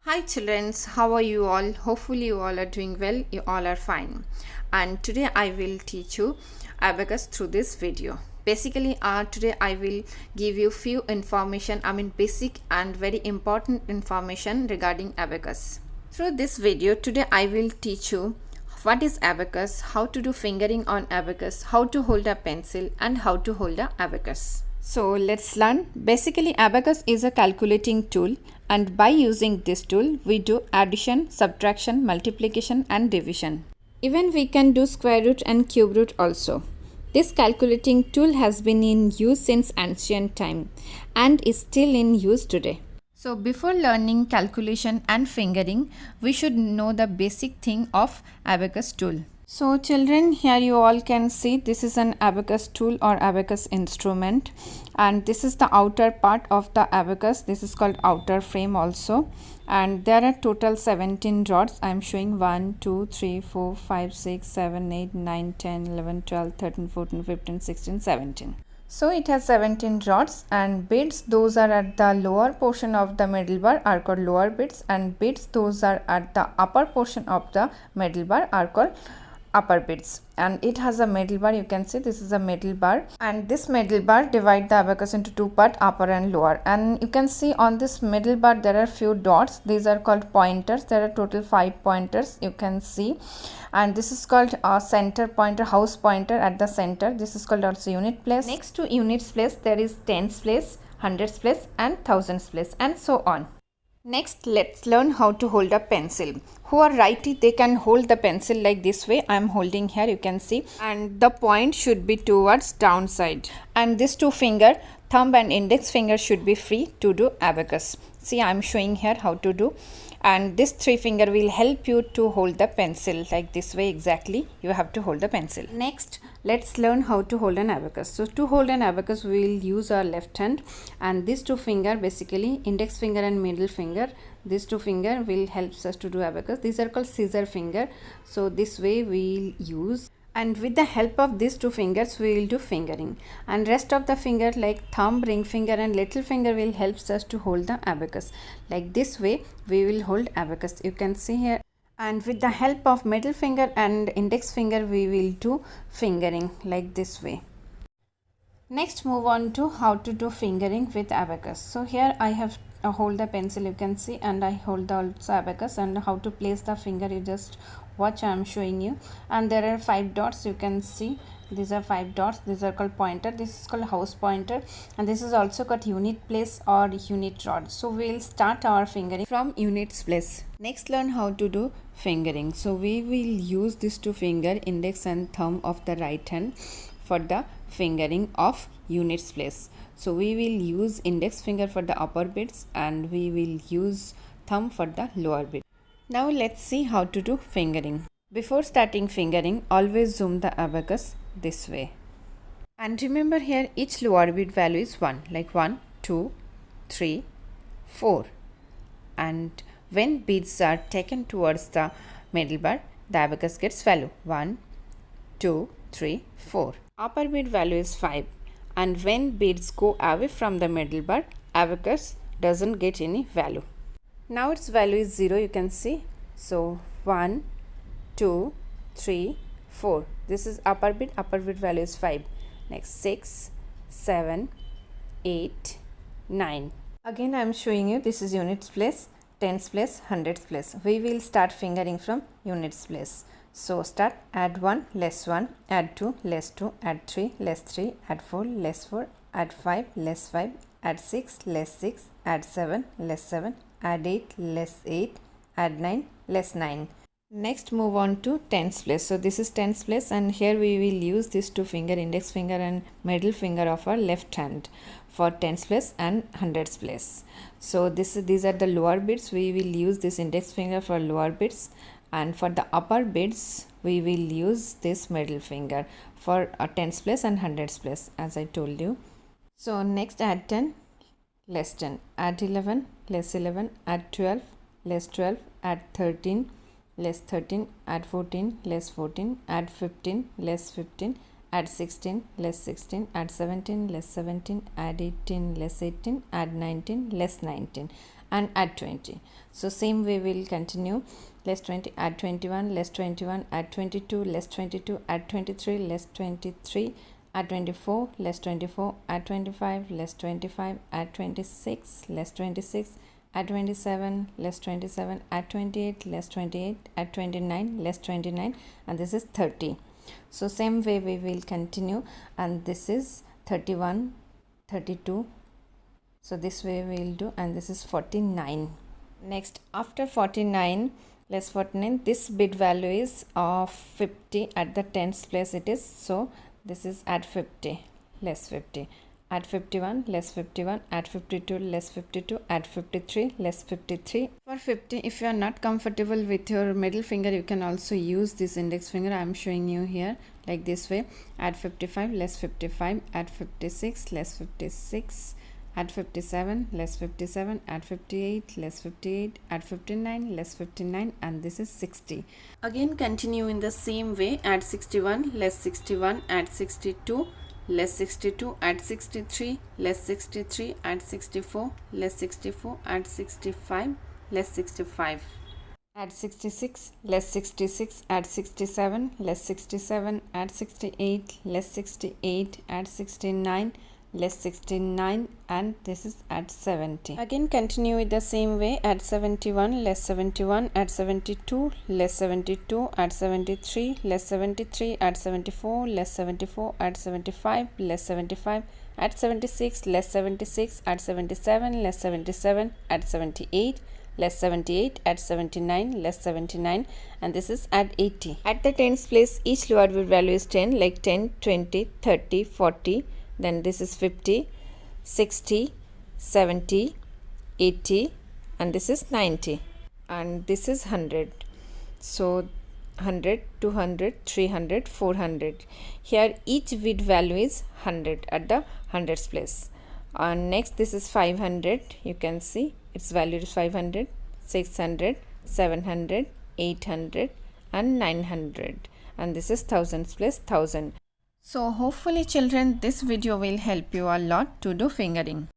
Hi children, how are you all? Hopefully you all are doing well, you all are fine. And today I will teach you abacus through this video. Basically today I will give you few information, basic and very important information regarding abacus. Through this video today I will teach you what is abacus, how to do fingering on abacus, how to hold a pencil and how to hold a abacus. So let's learn. Basically abacus is a calculating tool, and by using this tool we do addition, subtraction, multiplication and division. Even we can do square root and cube root also. This calculating tool has been in use since ancient time and is still in use today. So before learning calculation and fingering, we should know the basic thing of abacus tool. So children, here you all can see this is an abacus tool or abacus instrument, and this is the outer part of the abacus. This is called outer frame also, and there are total 17 rods. I am showing 1 2 3 4 5 6 7 8 9 10 11 12 13 14 15 16 17. So it has 17 rods, and beads those are at the lower portion of the middle bar are called lower beads, and beads those are at the upper portion of the middle bar are called upper beads. And it has a middle bar. You can see this is a middle bar, and this middle bar divide the abacus into two parts, upper and lower. And you can see on this middle bar there are few dots. These are called pointers. There are total 5 pointers you can see, and this is called a center pointer, house pointer at the center. This is called also unit place. Next to units place there is tens place, hundreds place and thousands place, and so on. Next, let's learn how to hold a pencil. Who are righty, they can hold the pencil like this way. I am holding here, you can see, and the point should be towards downside, and this two finger, thumb and index finger, should be free to do abacus. See, I am showing here how to do, and this three finger will help you to hold the pencil like this way. Exactly, you have to hold the pencil. Next, let's learn how to hold an abacus. So to hold an abacus we will use our left hand, and these two finger, basically index finger and middle finger, these two finger will help us to do abacus. These are called scissor finger. So this way we will use, and with the help of these two fingers we will do fingering, and rest of the finger like thumb, ring finger and little finger will help us to hold the abacus. Like this way we will hold abacus, you can see here, and with the help of middle finger and index finger we will do fingering like this way. Next, move on to how to do fingering with abacus. So here I have hold the pencil, you can see, and I hold the also abacus, and how to place the finger you just watch, I am showing you. And there are 5 dots, you can see, these are 5 dots. These are called pointer, this is called house pointer, and this is also called unit place or unit rod. So we will start our fingering from units place. Next, learn how to do fingering. So we will use these two finger, index and thumb of the right hand, for the fingering of units place. So we will use index finger for the upper beads, and we will use thumb for the lower bead. Now let's see how to do fingering. Before starting fingering, always zoom the abacus this way. And remember here each lower bead value is 1, like 1, 2, 3, 4. And when beads are taken towards the middle bar, the abacus gets value 1, 2, 3, 4. Upper bead value is 5, and when beads go away from the middle bar, abacus doesn't get any value. Now its value is 0, you can see. So 1, 2, 3, 4. This is upper bead value is 5. Next 6, 7, 8, 9. Again I am showing you, this is units place, tens place, hundreds place. We will start fingering from units place. So start, add 1, less 1, add 2, less 2, add 3, less 3, add 4, less 4, add 5, less 5, add 6, less 6, add 7, less 7, add 8, less 8, add 9, less 9. Next, move on to tens place. So this is tens place, and here we will use this two finger, index finger and middle finger of our left hand for tens place and hundreds place. So these are the lower beads. We will use this index finger for lower beads, and for the upper beads we will use this middle finger for tens place and hundreds place, as I told you. So next, add 10, less 10, add 11, less 11, add 12, less 12, add 13, less 13, add 14, less 14, add 15, less 15, add 16, less 16, add 17, less 17, add 18, less 18, add 19, less 19. and add 20. So same way we will continue. Less 20, add 21, less 21, add 22, less 22, add 23, less 23, add 24, less 24, add 25, less 25, add 26, less 26, add 27, less 27, add 28, less 28, add 29, less 29, and this is 30. So same way we will continue, and this is 31, 32. So this way we will do, and this is 49. Next, after 49, less 49, this bit value is of 50 at the tens place it is. So this is add 50, less 50, add 51, less 51, add 52, less 52, add 53, less 53. For 50, if you are not comfortable with your middle finger, you can also use this index finger. I am showing you here like this way. Add 55, less 55, add 56, less 56, add 57, less 57, add 58, less 58, add 59, less 59, and this is 60. Again continue in the same way. Add 61, less 61, add 62, less 62, add 63, less 63, add 64, less 64, add 65, less 65. Add 66, less 66, add 67, less 67, add 68, less 68, add 69, less 69, and this is add 70. Again continue with the same way. Add 71, less 71, add 72, less 72, add 73, less 73, add 74, less 74, add 75, less 75, add 76, less 76, add 77, less 77, add 78, less 78, add 79, less 79, and this is add 80. At the tens place, each lower bit value is 10, like 10, 20, 30, 40. Then this is 50, 60, 70, 80, and this is 90, and this is 100. So 100, 200, 300, 400. Here each bit value is 100 at the hundreds place. And next this is 500. You can see its value is 500, 600, 700, 800, and 900. And this is thousands place 1000. So hopefully children, this video will help you a lot to do fingering.